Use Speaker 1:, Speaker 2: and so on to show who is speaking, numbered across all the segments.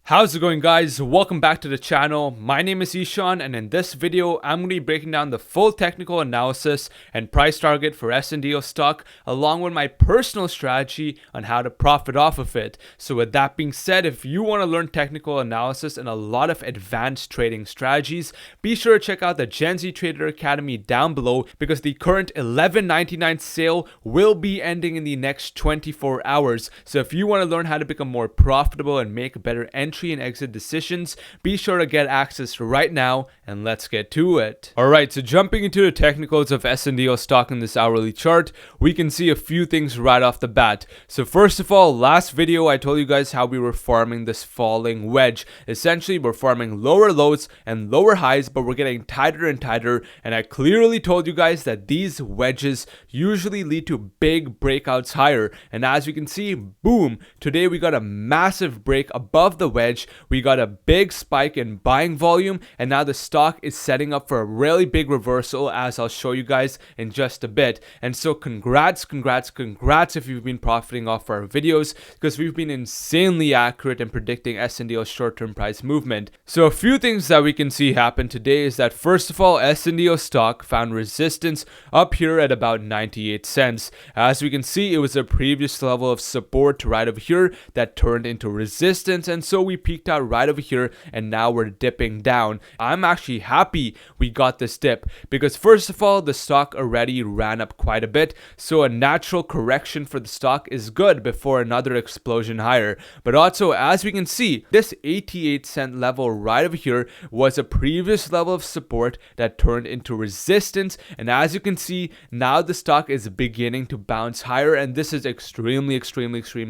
Speaker 1: How's it going, guys? Welcome back to the channel. My name is Ishaan, and in this video I'm going to be breaking down the full technical analysis and price target for SNDL stock, along with my personal strategy on how to profit off of it. So with that being said, if you want to learn technical analysis and a lot of advanced trading strategies, be sure to check out the Gen Z Trader Academy down below, because the current $11.99 sale will be ending in the next 24 hours. So if you want to learn how to become more profitable and make better entry and exit decisions, be sure to get access right now, and let's get to it. Alright, so jumping into the technicals of SNDL stock in this hourly chart, we can see a few things right off the bat. So first of all, last video I told you guys how we were farming this falling wedge. Essentially, we're farming lower lows and lower highs, but we're getting tighter and tighter, and I clearly told you guys that these wedges usually lead to big breakouts higher. And as you can see, boom, today we got a massive break above the wedge. We got a big spike in buying volume, and now the stock is setting up for a really big reversal, as I'll show you guys in just a bit. And so congrats if you've been profiting off our videos, because we've been insanely accurate in predicting SNDL's short-term price movement. So a few things that we can see happen today is that, first of all, SNDL stock found resistance up here at about 98 cents. As we can see, it was a previous level of support right over here that turned into resistance, and so we peaked out right over here, and now we're dipping down. I'm actually happy we got this dip, because first of all, the stock already ran up quite a bit, so a natural correction for the stock is good before another explosion higher. But also, as we can see, this 88-cent level right over here was a previous level of support that turned into resistance, and as you can see, now the stock is beginning to bounce higher, and this is extremely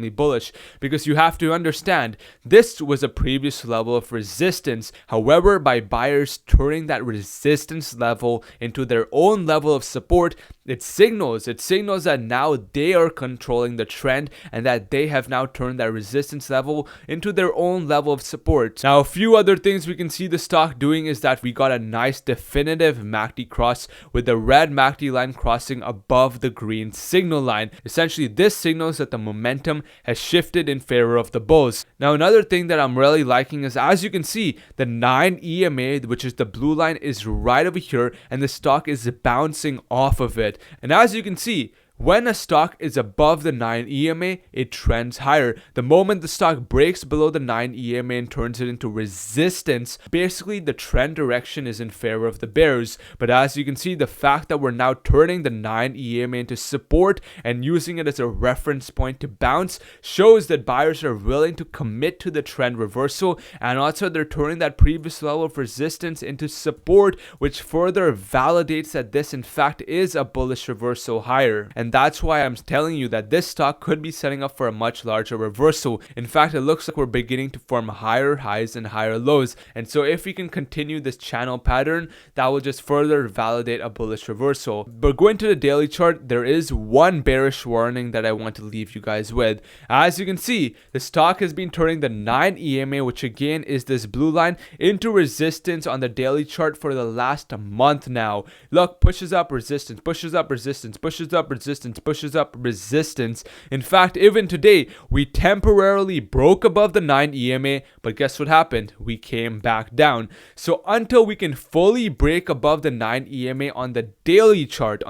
Speaker 1: bullish, because you have to understand, this was a previous level of resistance. However, by buyers turning that resistance level into their own level of support, it signals that now they are controlling the trend, and that they have now turned that resistance level into their own level of support. Now, a few other things we can see the stock doing is that we got a nice definitive MACD cross with the red MACD line crossing above the green signal line. Essentially, this signals that the momentum has shifted in favor of the bulls. Now, another thing that I'm really liking is, as you can see, the 9 EMA, which is the blue line, is right over here, and the stock is bouncing off of it. And as you can see, when a stock is above the 9 EMA, it trends higher. The moment the stock breaks below the 9 EMA and turns it into resistance, basically the trend direction is in favor of the bears. But as you can see, the fact that we're now turning the 9 EMA into support and using it as a reference point to bounce shows that buyers are willing to commit to the trend reversal, and also they're turning that previous level of resistance into support, which further validates that this in fact is a bullish reversal higher. And that's why I'm telling you that this stock could be setting up for a much larger reversal. In fact, it looks like we're beginning to form higher highs and higher lows. And so if we can continue this channel pattern, that will just further validate a bullish reversal. But going to the daily chart, there is one bearish warning that I want to leave you guys with. As you can see, the stock has been turning the 9 EMA, which again is this blue line, into resistance on the daily chart for the last month now. Look, pushes up resistance, pushes up resistance, pushes up resistance, pushes up resistance. In fact, even today, we temporarily broke above the 9 EMA, but guess what happened? We came back down. So until we can fully break above the 9 EMA on the daily chart,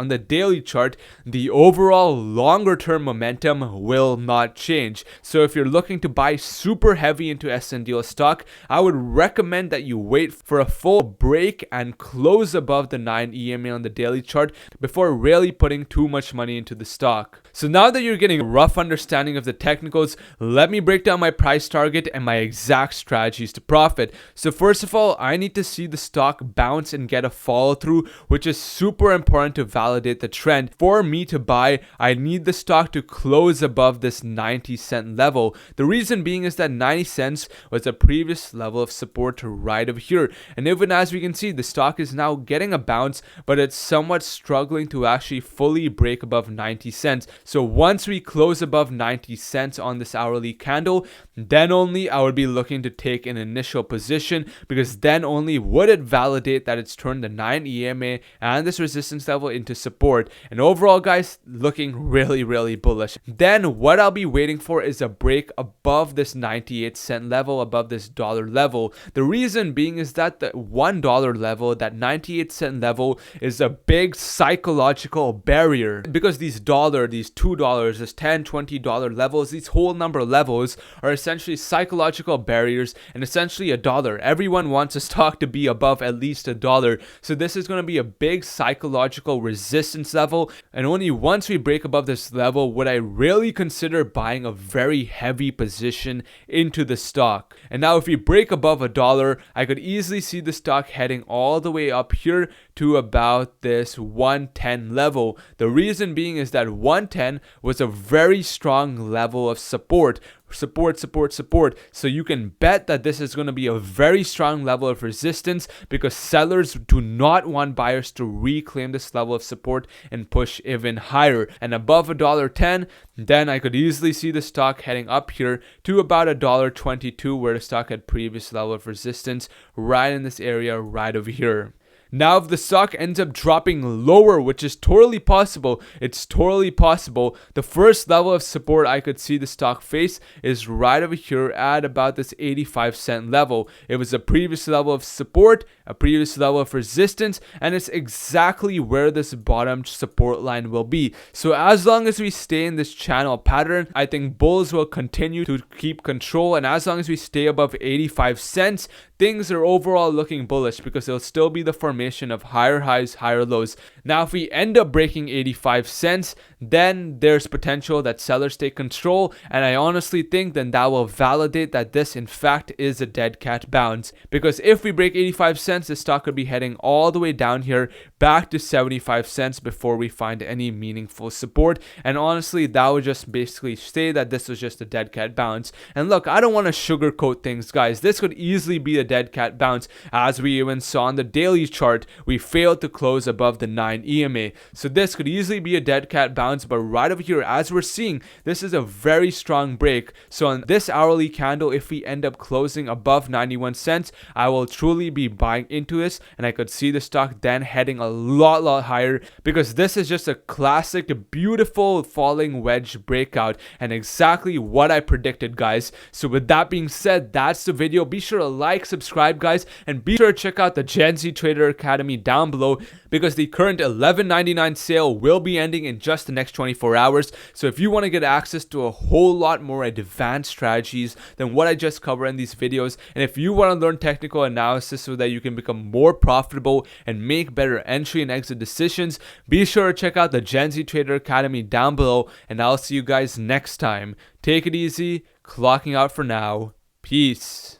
Speaker 1: the overall longer term momentum will not change. So if you're looking to buy super heavy into SNDL stock, I would recommend that you wait for a full break and close above the 9 EMA on the daily chart before really putting too much money into the stock. So now that you're getting a rough understanding of the technicals, let me break down my price target and my exact strategies to profit. So first of all, I need to see the stock bounce and get a follow through, which is super important to validate the trend. For me to buy, I need the stock to close above this 90-cent level. The reason being is that 90 cents was a previous level of support right over here. And even as we can see, the stock is now getting a bounce, but it's somewhat struggling to actually fully break above 90 cents. So once we close above 90 cents on this hourly candle, then only I would be looking to take an initial position, because then only would it validate that it's turned the 9 EMA and this resistance level into support. And overall, guys, looking really bullish. Then what I'll be waiting for is a break above this 98-cent level, above this dollar level. The reason being is that the $1 level, that 98-cent level, is a big psychological barrier, because these $2, this $10, $20 levels, these whole number levels are essentially psychological barriers, and essentially a dollar. Everyone wants a stock to be above at least $1. So this is going to be a big psychological resistance level, and only once we break above this level would I really consider buying a very heavy position into the stock. And now if we break above $1, I could easily see the stock heading all the way up here to about this 110 level. The reason being is that 110 was a very strong level of support. So you can bet that this is going to be a very strong level of resistance, because sellers do not want buyers to reclaim this level of support and push even higher. And above $1.10, then I could easily see the stock heading up here to about $1.22, where the stock had previous level of resistance, right in this area right over here. Now, if the stock ends up dropping lower, which is totally possible, it's totally possible, the first level of support I could see the stock face is right over here at about this 85-cent level. It was a previous level of support, a previous level of resistance, and it's exactly where this bottom support line will be. So as long as we stay in this channel pattern, I think bulls will continue to keep control, and as long as we stay above 85 cents, things are overall looking bullish, because it'll still be the formation of higher highs, higher lows. Now, if we end up breaking 85 cents, then there's potential that sellers take control, and I honestly think then that will validate that this in fact is a dead cat bounce, because if we break 85 cents, the stock could be heading all the way down here back to 75 cents before we find any meaningful support. And honestly, that would just basically say that this was just a dead cat bounce. And look, I don't want to sugarcoat things, guys. This could easily be a dead cat bounce. As we even saw on the daily chart, we failed to close above the 9 EMA. So this could easily be a dead cat bounce, but right over here, as we're seeing, this is a very strong break. So on this hourly candle, if we end up closing above 91 cents, I will truly be buying into this, and I could see the stock then heading a lot higher, because this is just a classic beautiful falling wedge breakout, and exactly what I predicted, guys. So with that being said, that's the video. Be sure to like, subscribe, guys, and be sure to check out the Gen Z Trader Academy down below, because the current $11.99 sale will be ending in just the next 24 hours. So if you want to get access to a whole lot more advanced strategies than what I just covered in these videos, and if you want to learn technical analysis so that you can become more profitable and make better entry and exit decisions, be sure to check out the Gen Z Trader Academy down below, and I'll see you guys next time. Take it easy, clocking out for now. Peace.